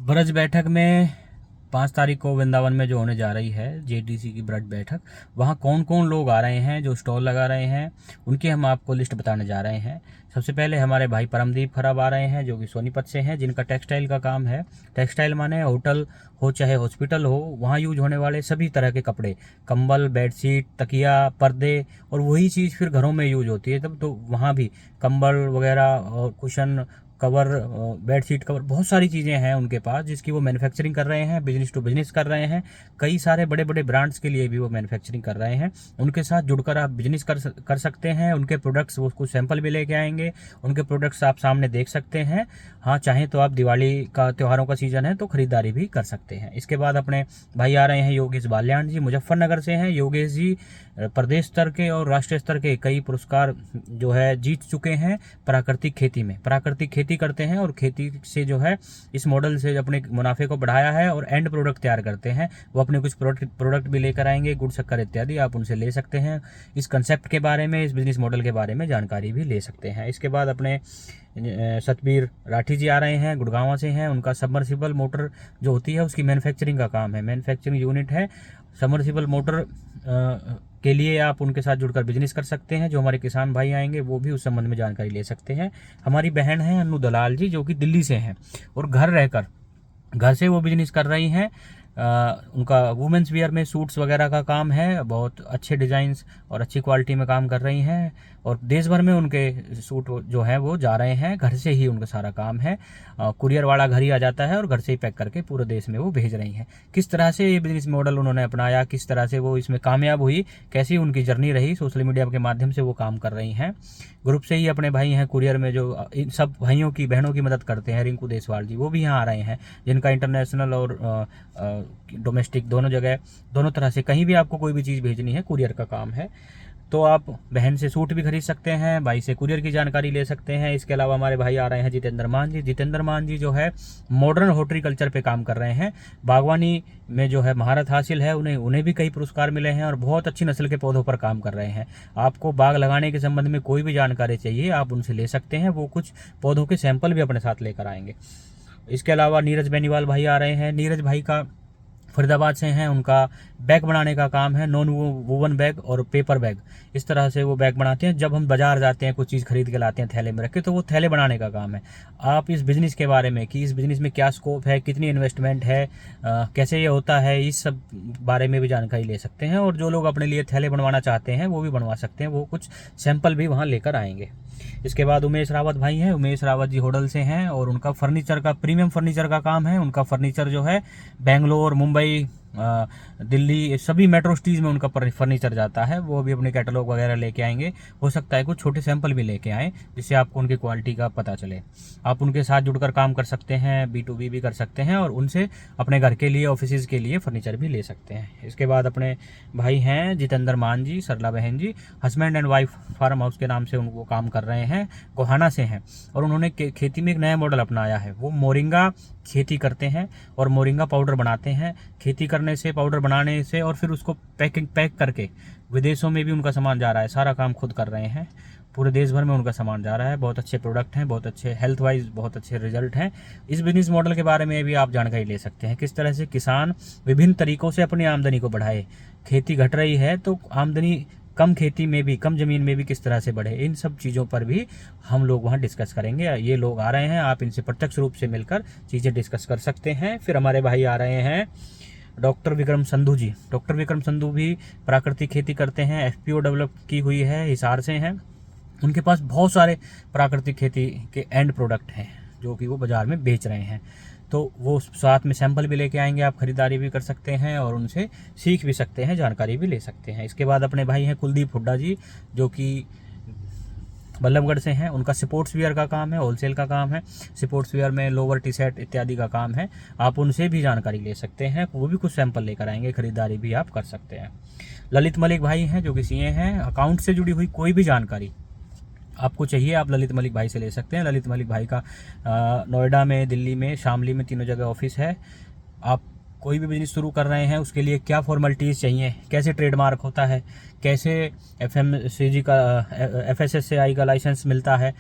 ब्रज बैठक में 5 तारीख को वृंदावन में जो होने जा रही है जेटीसी की ब्रज बैठक, वहाँ कौन कौन लोग आ रहे हैं जो स्टॉल लगा रहे हैं, उनकी हम आपको लिस्ट बताने जा रहे हैं। सबसे पहले हमारे भाई परमदीप खराब आ रहे हैं जो कि सोनीपत से हैं, जिनका टेक्सटाइल का काम है। टेक्सटाइल माने होटल हो चाहे हॉस्पिटल हो, वहाँ यूज होने वाले सभी तरह के कपड़े, कंबल, बेडशीट, तकिया, पर्दे, और वही चीज़ फिर घरों में यूज होती है तब तो वहाँ भी कंबल वगैरह और कुशन कवर, बेडशीट कवर, बहुत सारी चीज़ें हैं उनके पास जिसकी वो मैन्युफैक्चरिंग कर रहे हैं, बिजनेस टू बिजनेस कर रहे हैं। कई सारे बड़े बड़े ब्रांड्स के लिए भी वो मैन्युफैक्चरिंग कर रहे हैं। उनके साथ जुड़कर आप बिजनेस कर सकते हैं। उनके प्रोडक्ट्स वो कुछ सैंपल भी लेके आएंगे, उनके प्रोडक्ट्स आप सामने देख सकते हैं। हाँ, चाहें तो आप दिवाली का त्योहारों का सीजन है तो खरीदारी भी कर सकते हैं। इसके बाद अपने भाई आ रहे हैं योगेश बाल्याण जी, मुजफ्फरनगर से हैं। योगेश जी प्रदेश स्तर के और राष्ट्रीय स्तर के कई पुरस्कार जो है जीत चुके हैं प्राकृतिक खेती में। प्राकृतिक खेती करते हैं और खेती से जो है इस मॉडल से अपने मुनाफे को बढ़ाया है और एंड प्रोडक्ट तैयार करते हैं। वो अपने कुछ प्रोडक्ट भी लेकर आएंगे, गुड़ शक्कर इत्यादि, आप उनसे ले सकते हैं। इस कंसेप्ट के बारे में, इस बिजनेस मॉडल के बारे में जानकारी भी ले सकते हैं। इसके बाद अपने सतबीर राठी जी आ रहे हैं, गुड़गांव से हैं। उनका सबमर्सिबल मोटर जो होती है उसकी मैन्युफैक्चरिंग का काम है, मैन्युफैक्चरिंग यूनिट है। सबमर्सिबल मोटर के लिए आप उनके साथ जुड़कर बिजनेस कर सकते हैं। जो हमारे किसान भाई आएंगे वो भी उस संबंध में जानकारी ले सकते हैं। हमारी बहन है अनु दलाल जी जो कि दिल्ली से हैं और घर से वो बिजनेस कर रही हैं। उनका वुमेंस वियर में सूट्स वगैरह का काम है, बहुत अच्छे डिज़ाइंस और अच्छी क्वालिटी में काम कर रही हैं और देश भर में उनके सूट जो हैं वो जा रहे हैं। घर से ही उनका सारा काम है, कुरियर वाला घर ही आ जाता है और घर से ही पैक करके पूरे देश में वो भेज रही हैं। किस तरह से ये बिजनेस मॉडल उन्होंने अपनाया, किस तरह से वो इसमें कामयाब हुई, कैसी उनकी जर्नी रही, सोशल मीडिया के माध्यम से वो काम कर रही हैं। ग्रुप से ही अपने भाई हैं कुरियर में जो इन सब भाइयों की बहनों की मदद करते हैं, रिंकू देसवाल जी, वो भी यहाँ आ रहे हैं, जिनका इंटरनेशनल और डोमेस्टिक दोनों तरह से कहीं भी आपको कोई भी चीज़ भेजनी है कुरियर का काम है। तो आप बहन से सूट भी खरीद सकते हैं, भाई से कुरियर की जानकारी ले सकते हैं। इसके अलावा हमारे भाई आ रहे हैं जितेंद्र मान जी। जितेंद्र मान जी जो है मॉडर्न हॉर्टिकल्चर पे काम कर रहे हैं, बागवानी में जो है महारत हासिल है उन्हें भी कई पुरस्कार मिले हैं और बहुत अच्छी नस्ल के पौधों पर काम कर रहे हैं। आपको बाग लगाने के संबंध में कोई भी जानकारी चाहिए आप उनसे ले सकते हैं, वो कुछ पौधों के सैंपल भी अपने साथ लेकर आएंगे। इसके अलावा नीरज बेनीवाल भाई आ रहे हैं। नीरज भाई का फरीदाबाद से हैं, उनका बैग बनाने का काम है, नॉन वूवन बैग और पेपर बैग, इस तरह से वो बैग बनाते हैं। जब हम बाजार जाते हैं कुछ चीज़ खरीद के लाते हैं थैले में रख के, तो वो थैले बनाने का काम है। आप इस बिज़नेस के बारे में कि इस बिज़नेस में क्या स्कोप है, कितनी इन्वेस्टमेंट है, कैसे ये होता है, इस सब बारे में भी जानकारी ले सकते हैं। और जो लोग अपने लिए थैले बनवाना चाहते हैं वो भी बनवा सकते हैं, वो कुछ सैंपल भी वहाँ लेकर आएंगे। इसके बाद उमेश रावत भाई हैं। उमेश रावत जी होडल से हैं और उनका फर्नीचर का, प्रीमियम फर्नीचर का काम है। उनका फर्नीचर जो है बेंगलोर, मुंबई, दिल्ली, सभी मेट्रो सिटीज़ में उनका फर्नीचर जाता है। वो भी अपने कैटलॉग वगैरह लेके आएंगे। हो सकता है कुछ छोटे सैंपल भी लेके आएँ जिससे आपको उनकी क्वालिटी का पता चले। आप उनके साथ जुड़कर काम कर सकते हैं, B2B भी कर सकते हैं और उनसे अपने घर के लिए, ऑफिस के लिए फर्नीचर भी ले सकते हैं। इसके बाद अपने भाई हैं जितेंद्र मान जी, सरला बहन ji, husband and wife farm house के नाम से उनको काम कर रहे हैं, गोहाना से हैं और उन्होंने खेती में एक नया मॉडल अपनाया है। वो मोरिंगा खेती करते हैं और मोरिंगा पाउडर बनाते हैं। खेती करने से, पाउडर बनाने से और फिर उसको पैक करके विदेशों में भी उनका सामान जा रहा है। सारा काम खुद कर रहे हैं, पूरे देश भर में उनका सामान जा रहा है। बहुत अच्छे प्रोडक्ट हैं, बहुत अच्छे हेल्थ वाइज बहुत अच्छे रिजल्ट हैं। इस बिजनेस मॉडल के बारे में भी आप जानकारी ले सकते हैं, किस तरह से किसान विभिन्न तरीकों से अपनी आमदनी को बढ़ाए। खेती घट रही है तो आमदनी कम खेती में भी, कम ज़मीन में भी किस तरह से बढ़े, इन सब चीज़ों पर भी हम लोग वहाँ डिस्कस करेंगे। ये लोग आ रहे हैं, आप इनसे प्रत्यक्ष रूप से मिलकर चीज़ें डिस्कस कर सकते हैं। फिर हमारे भाई आ रहे हैं डॉक्टर विक्रम संधू जी। डॉक्टर विक्रम संधू भी प्राकृतिक खेती करते हैं, FPO डेवलप की हुई है, हिसार से हैं। उनके पास बहुत सारे प्राकृतिक खेती के एंड प्रोडक्ट हैं जो कि वो बाज़ार में बेच रहे हैं। तो वो साथ में सैंपल भी लेके आएंगे, आप खरीदारी भी कर सकते हैं और उनसे सीख भी सकते हैं, जानकारी भी ले सकते हैं। इसके बाद अपने भाई हैं कुलदीप हुड्डा जी जो कि बल्लभगढ़ से हैं। उनका स्पोर्ट्स वियर का काम है, होलसेल का काम है। स्पोर्ट्स वियर में लोअर, टी शर्ट इत्यादि का काम है। आप उनसे भी जानकारी ले सकते हैं, वो भी कुछ सैंपल लेकर आएंगे, खरीदारी भी आप कर सकते हैं। ललित मलिक भाई हैं जो कि CA हैं। अकाउंट से जुड़ी हुई कोई भी जानकारी आपको चाहिए आप ललित मलिक भाई से ले सकते हैं। ललित मलिक भाई का नोएडा में, दिल्ली में, शामली में, तीनों जगह ऑफिस है। आप कोई भी बिजनेस शुरू कर रहे हैं उसके लिए क्या फॉर्मेलिटीज़ चाहिए, कैसे ट्रेडमार्क होता है, कैसे FMCG का FSSAI का लाइसेंस मिलता है,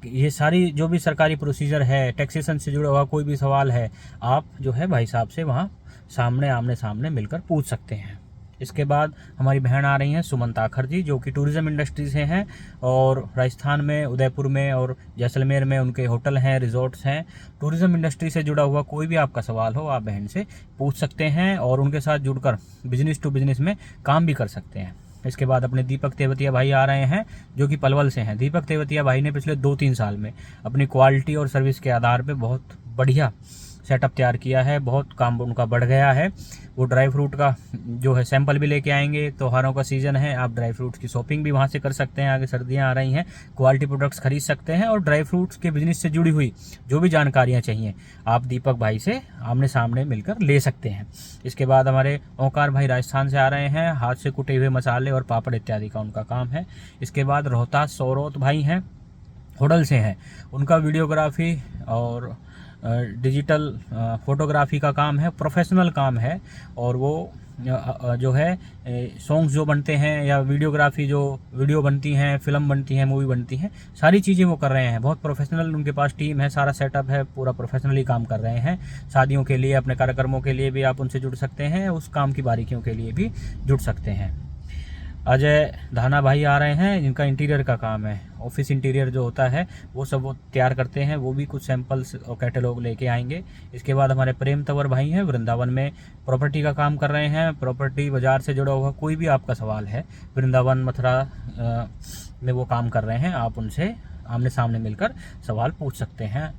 ये सारी जो भी सरकारी प्रोसीजर है, टैक्सेशन से जुड़ा हुआ कोई भी सवाल है, आप जो है भाई साहब से वहाँ सामने आमने सामने मिलकर पूछ सकते हैं। इसके बाद हमारी बहन आ रही हैं सुमन ताखर जी, जो कि टूरिज़्म इंडस्ट्री से हैं और राजस्थान में उदयपुर में और जैसलमेर में उनके होटल हैं, रिजॉर्ट्स हैं। टूरिज़्म इंडस्ट्री से जुड़ा हुआ कोई भी आपका सवाल हो, आप बहन से पूछ सकते हैं और उनके साथ जुड़कर बिजनेस टू बिजनेस में काम भी कर सकते हैं। इसके बाद अपने दीपक तेवतिया भाई आ रहे हैं, जो कि पलवल से हैं। दीपक तेवतिया भाई ने पिछले 2-3 साल में अपनी क्वालिटी और सर्विस के आधार पे बहुत बढ़िया सेटअप तैयार किया है, बहुत काम उनका बढ़ गया है। वो ड्राई फ्रूट का जो है सैंपल भी लेके आएंगे। त्योहारों का सीज़न है, आप ड्राई फ्रूट्स की शॉपिंग भी वहाँ से कर सकते हैं। आगे सर्दियाँ आ रही हैं, क्वालिटी प्रोडक्ट्स खरीद सकते हैं और ड्राई फ्रूट्स के बिजनेस से जुड़ी हुई जो भी जानकारियाँ चाहिए आप दीपक भाई से आमने सामने मिलकर ले सकते हैं। इसके बाद हमारे ओंकार भाई राजस्थान से आ रहे हैं, हाथ से कुटे हुए मसाले और पापड़ इत्यादि का उनका काम है। इसके बाद रोहतास सौरोत भाई हैं, होडल से हैं, उनका वीडियोग्राफी और डिजिटल फोटोग्राफी का काम है, प्रोफेशनल काम है। और वो जो है सॉन्ग्स जो बनते हैं या वीडियोग्राफी जो वीडियो बनती हैं, फिल्म बनती हैं, मूवी बनती हैं, सारी चीज़ें वो कर रहे हैं। बहुत प्रोफेशनल उनके पास टीम है, सारा सेटअप है, पूरा प्रोफेशनली काम कर रहे हैं। शादियों के लिए, अपने कार्यक्रमों के लिए भी आप उनसे जुड़ सकते हैं, उस काम की बारीकियों के लिए भी जुड़ सकते हैं। अजय धाना भाई आ रहे हैं, जिनका इंटीरियर का काम है, ऑफिस इंटीरियर जो होता है वो सब वो तैयार करते हैं। वो भी कुछ सैंपल्स और कैटलॉग लेके आएंगे। इसके बाद हमारे प्रेम तंवर भाई हैं, वृंदावन में प्रॉपर्टी का काम कर रहे हैं। प्रॉपर्टी बाजार से जुड़ा हुआ कोई भी आपका सवाल है, वृंदावन मथुरा में वो काम कर रहे हैं, आप उनसे आमने सामने मिलकर सवाल पूछ सकते हैं।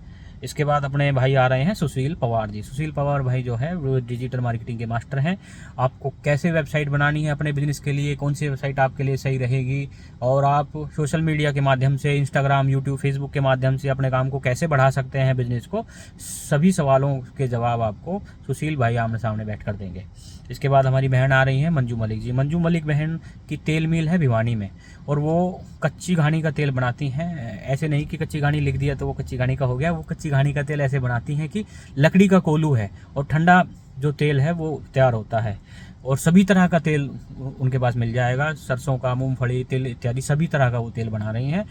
इसके बाद अपने भाई आ रहे हैं सुशील पवार जी। सुशील पवार भाई जो है वो डिजिटल मार्केटिंग के मास्टर हैं। आपको कैसे वेबसाइट बनानी है अपने बिजनेस के लिए, कौन सी वेबसाइट आपके लिए सही रहेगी, और आप सोशल मीडिया के माध्यम से, इंस्टाग्राम, यूट्यूब, फेसबुक के माध्यम से अपने काम को कैसे बढ़ा सकते हैं, बिजनेस को, सभी सवालों के जवाब आपको सुशील भाई आमने सामने बैठ कर देंगे। इसके बाद हमारी बहन आ रही हैं मंजू मलिक जी। मंजू मलिक बहन की तेल मिल है भिवानी में और वो कच्ची घानी का तेल बनाती हैं। ऐसे नहीं कि कच्ची घानी लिख दिया तो वो कच्ची घानी का हो गया। वो कच्ची घानी का तेल ऐसे बनाती हैं कि लकड़ी का कोलू है और ठंडा जो तेल है वो तैयार होता है और सभी तरह का तेल उनके पास मिल जाएगा। सरसों का, मूंगफली तेल इत्यादि सभी तरह का वो तेल बना रही हैं।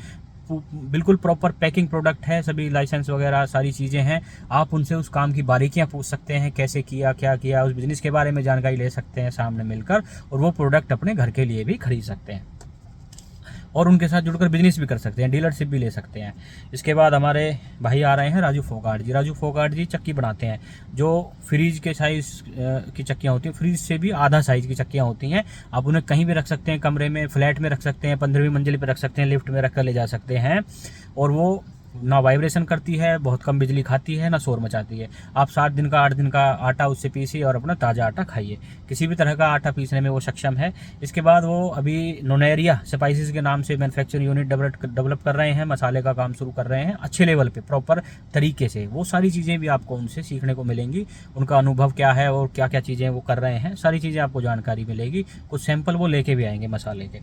बिल्कुल प्रॉपर पैकिंग प्रोडक्ट है, सभी लाइसेंस वगैरह सारी चीज़ें हैं। आप उनसे उस काम की बारीकियां पूछ सकते हैं, कैसे किया, क्या किया, उस बिज़नेस के बारे में जानकारी ले सकते हैं सामने मिलकर, और वो प्रोडक्ट अपने घर के लिए भी खरीद सकते हैं और उनके साथ जुड़कर बिजनेस भी कर सकते हैं, डीलरशिप भी ले सकते हैं। इसके बाद हमारे भाई आ रहे हैं राजू फोगाट जी। राजू फोगाट जी चक्की बनाते हैं, जो फ्रीज के साइज़ की चक्कियाँ होती हैं, फ्रीज से भी आधा साइज़ की चक्कियाँ होती हैं। आप उन्हें कहीं भी रख सकते हैं, कमरे में, फ्लैट में रख सकते हैं, 15वीं मंजिल पर रख सकते हैं, लिफ्ट में रख कर ले जा सकते हैं, और वो ना वाइब्रेशन करती है, बहुत कम बिजली खाती है, ना शोर मचाती है। आप 7 दिन का 8 दिन का आटा उससे पीसिए और अपना ताज़ा आटा खाइए। किसी भी तरह का आटा पीसने में वो सक्षम है। इसके बाद वो अभी नोनेरिया स्पाइसेस के नाम से मैन्युफैक्चरिंग यूनिट डेवलप कर रहे हैं, मसाले का काम शुरू कर रहे हैं अच्छे लेवल पे, प्रॉपर तरीके से। वो सारी चीज़ें भी आपको उनसे सीखने को मिलेंगी। उनका अनुभव क्या है और क्या क्या चीज़ें वो कर रहे हैं, सारी चीज़ें आपको जानकारी मिलेगी। कुछ सैंपल वो लेके भी आएंगे मसाले के।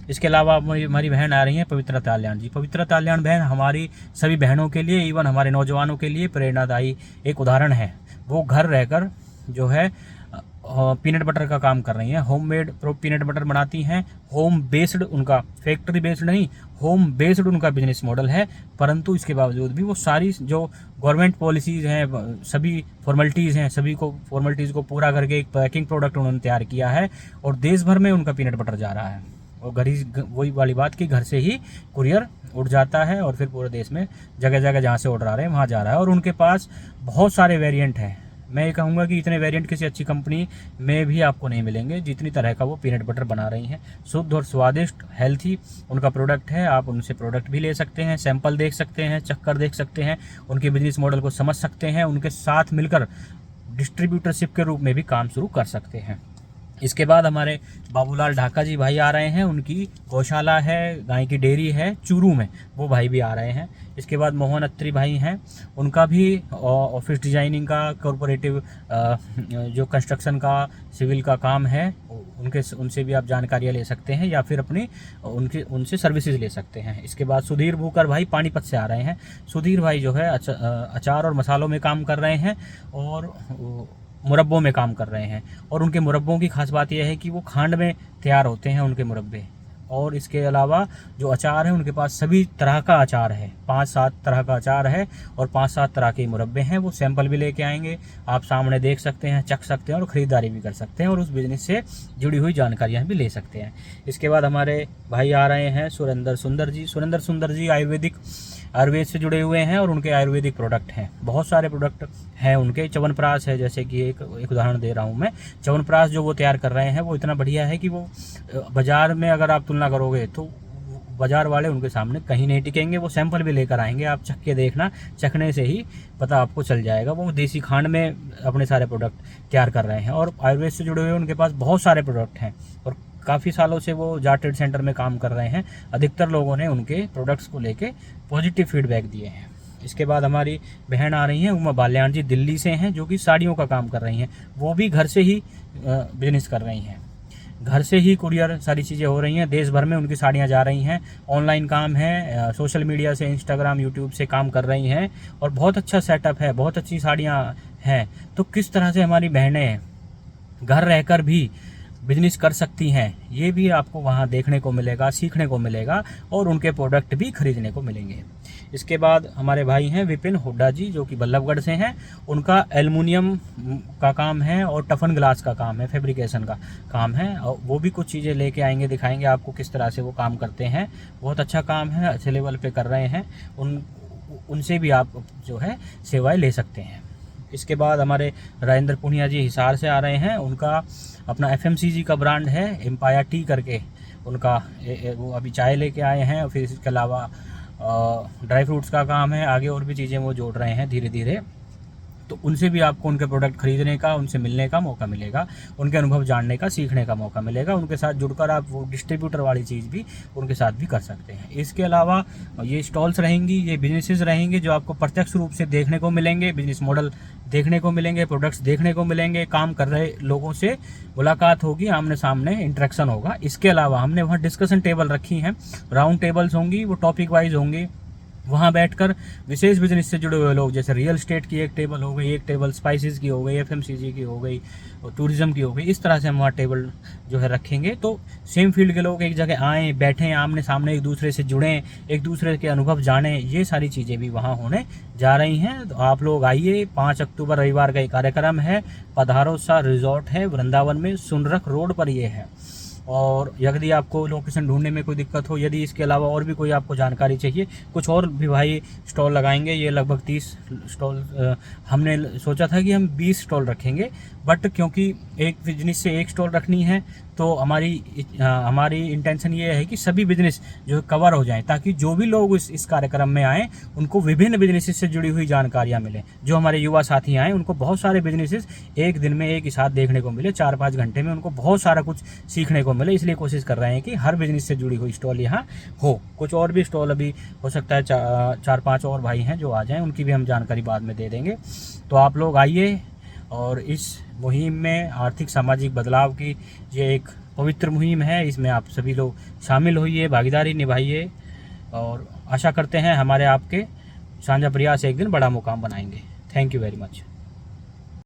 इसके अलावा हमारी बहन आ रही हैं पवित्रा ताल्याण जी। पवित्रा ताल्याण बहन हमारी सभी बहनों के लिए, इवन हमारे नौजवानों के लिए प्रेरणादायी एक उदाहरण है। वो घर रहकर जो है पीनट बटर का काम कर रही हैं, होममेड पीनट बटर बनाती हैं। होम बेस्ड उनका, फैक्ट्री बेस्ड नहीं, होम बेस्ड उनका बिजनेस मॉडल है। परंतु इसके बावजूद भी वो सारी जो गवर्नमेंट पॉलिसीज़ हैं, सभी फॉर्मेलिटीज़ हैं, सभी को फॉर्मेलिटीज़ को पूरा करके एक पैकिंग प्रोडक्ट उन्होंने तैयार किया है और देश भर में उनका पीनट बटर जा रहा है। और वही वाली बात कि घर से ही कुरियर उड़ जाता है और फिर पूरे देश में जगह जगह जहाँ से ऑर्डर आ रहे हैं वहाँ जा रहा है। और उनके पास बहुत सारे वेरिएंट हैं। मैं ये कहूँगा कि इतने वेरिएंट किसी अच्छी कंपनी में भी आपको नहीं मिलेंगे जितनी तरह का वो पीनट बटर बना रही हैं। शुद्ध और स्वादिष्ट, हेल्थी उनका प्रोडक्ट है। आप उनसे प्रोडक्ट भी ले सकते हैं, सैंपल देख सकते हैं, चक्कर देख सकते हैं, उनके बिजनेस मॉडल को समझ सकते हैं, उनके साथ मिलकर डिस्ट्रीब्यूटरशिप के रूप में भी काम शुरू कर सकते हैं। इसके बाद हमारे बाबूलाल ढाका जी भाई आ रहे हैं। उनकी गौशाला है, गाय की डेयरी है चूरू में, वो भाई भी आ रहे हैं। इसके बाद मोहन अत्री भाई हैं, उनका भी ऑफिस डिजाइनिंग का, कॉरपोरेटिव जो कंस्ट्रक्शन का, सिविल का काम है, उनसे भी आप जानकारियाँ ले सकते हैं या फिर उनसे सर्विसेज ले सकते हैं। इसके बाद सुधीर भूकर भाई पानीपत से आ रहे हैं। सुधीर भाई जो है अचार और मसालों में काम कर रहे हैं और मुरब्बों में काम कर रहे हैं। और उनके मुरब्बों की खास बात यह है कि वो खांड में तैयार होते हैं उनके मुरब्बे, और इसके अलावा जो अचार है उनके पास सभी तरह का अचार है, 5-7 तरह का अचार है और 5-7 तरह के मुरब्बे हैं। वो सैंपल भी लेके आएंगे, आप सामने देख सकते हैं, चख सकते हैं और ख़रीदारी भी कर सकते हैं और उस बिज़नेस से जुड़ी हुई जानकारियाँ भी ले सकते हैं। इसके बाद हमारे भाई आ रहे हैं सुरेंद्र सुंदर जी आयुर्वेद से जुड़े हुए हैं और उनके आयुर्वेदिक प्रोडक्ट हैं, बहुत सारे प्रोडक्ट हैं उनके। च्यवनप्राश है, जैसे कि एक उदाहरण दे रहा हूँ मैं। च्यवनप्राश जो वो तैयार कर रहे हैं वो इतना बढ़िया है कि वो बाज़ार में अगर आप तुलना करोगे तो बाज़ार वाले उनके सामने कहीं नहीं टिकेंगे। वो सैंपल भी लेकर आएंगे, आप चख के देखना, चखने से ही पता आपको चल जाएगा। वो देसी खांड में अपने सारे प्रोडक्ट तैयार कर रहे हैं और आयुर्वेद से जुड़े हुए उनके पास बहुत सारे प्रोडक्ट हैं और काफ़ी सालों से वो जाट ट्रेड सेंटर में काम कर रहे हैं। अधिकतर लोगों ने उनके प्रोडक्ट्स को लेके पॉजिटिव फीडबैक दिए हैं। इसके बाद हमारी बहन आ रही हैं उमा बाल्याण जी, दिल्ली से हैं, जो कि साड़ियों का काम कर रही हैं। वो भी घर से ही बिजनेस कर रही हैं, घर से ही कुरियर सारी चीज़ें हो रही हैं, देश भर में उनकी साड़ियाँ जा रही हैं। ऑनलाइन काम है, सोशल मीडिया से, इंस्टाग्राम, यूट्यूब से काम कर रही हैं और बहुत अच्छा सेटअप है, बहुत अच्छी साड़ियाँ हैं। तो किस तरह से हमारी बहनें घर रहकर भी बिजनेस कर सकती हैं, ये भी आपको वहाँ देखने को मिलेगा, सीखने को मिलेगा और उनके प्रोडक्ट भी खरीदने को मिलेंगे। इसके बाद हमारे भाई हैं विपिन हुड्डा जी, जो कि बल्लभगढ़ से हैं। उनका एल्युमिनियम का काम है और टफन ग्लास का काम है, फैब्रिकेशन का काम है और वो भी कुछ चीज़ें लेके आएंगे, दिखाएंगे आपको किस तरह से वो काम करते हैं। बहुत अच्छा काम है, अच्छे लेवल पे कर रहे हैं। उनसे भी आप जो है सेवाएँ ले सकते हैं। इसके बाद हमारे राजेंद्र पुनिया जी हिसार से आ रहे हैं। उनका अपना FMCG का ब्रांड है, एम्पायर टी करके उनका, वो अभी चाय लेके आए हैं और फिर इसके अलावा ड्राई फ्रूट्स का काम है। आगे और भी चीज़ें वो जोड़ रहे हैं धीरे धीरे। तो उनसे भी आपको उनके प्रोडक्ट खरीदने का, उनसे मिलने का मौका मिलेगा, उनके अनुभव जानने का, सीखने का मौका मिलेगा। उनके साथ जुड़कर आप वो डिस्ट्रीब्यूटर वाली चीज़ भी उनके साथ भी कर सकते हैं। इसके अलावा ये स्टॉल्स रहेंगी, ये बिजनेसेस रहेंगे जो आपको प्रत्यक्ष रूप से देखने को मिलेंगे, बिजनेस मॉडल देखने को मिलेंगे, प्रोडक्ट्स देखने को मिलेंगे, काम कर रहे लोगों से मुलाकात होगी, आमने सामने इंटरेक्शन होगा। इसके अलावा हमने वहाँ डिस्कशन टेबल रखी हैं, राउंड टेबल्स होंगी, वो टॉपिक वाइज होंगी। वहाँ बैठकर विशेष बिजनेस से जुड़े हुए लोग, जैसे रियल एस्टेट की एक टेबल हो गई, एक टेबल स्पाइसेस की हो गई, FMCG की हो गई और टूरिज्म की हो गई, इस तरह से हम वहाँ टेबल जो है रखेंगे। तो सेम फील्ड के लोग एक जगह आएँ, बैठें, आमने सामने एक दूसरे से जुड़ें, एक दूसरे के अनुभव जानें, ये सारी चीज़ें भी वहाँ होने जा रही हैं। तो आप लोग आइए, 5 अक्टूबर रविवार का ये कार्यक्रम है। पधारो सा रिजॉर्ट है वृंदावन में, सुनरख रोड पर ये है। और यदि आपको लोकेशन ढूंढने में कोई दिक्कत हो, यदि इसके अलावा और भी कोई आपको जानकारी चाहिए, कुछ और भी भाई स्टॉल लगाएंगे। ये लगभग 30 स्टॉल, हमने सोचा था कि हम 20 स्टॉल रखेंगे, बट क्योंकि एक बिजनेस से एक स्टॉल रखनी है तो हमारी इंटेंशन ये है कि सभी बिजनेस जो कवर हो जाएं, ताकि जो भी लोग इस कार्यक्रम में आएँ उनको विभिन्न बिजनेसेस से जुड़ी हुई जानकारियाँ मिलें। जो हमारे युवा साथी आएँ उनको बहुत सारे बिजनेसेस एक दिन में एक ही साथ देखने को मिले, 4-5 घंटे में उनको बहुत सारा कुछ सीखने को मिले। इसलिए कोशिश कर रहे हैं कि हर बिजनेस से जुड़ी हुई स्टॉल यहाँ हो। कुछ और भी स्टॉल अभी हो सकता है 4-5 और भाई हैं जो आ जाएँ, उनकी भी हम जानकारी बाद में दे देंगे। तो आप लोग आइए और इस मुहिम में, आर्थिक सामाजिक बदलाव की ये एक पवित्र मुहिम है, इसमें आप सभी लोग शामिल होइए, भागीदारी निभाइए और आशा करते हैं हमारे आपके साझा प्रयास एक दिन बड़ा मुकाम बनाएंगे। Thank you very much.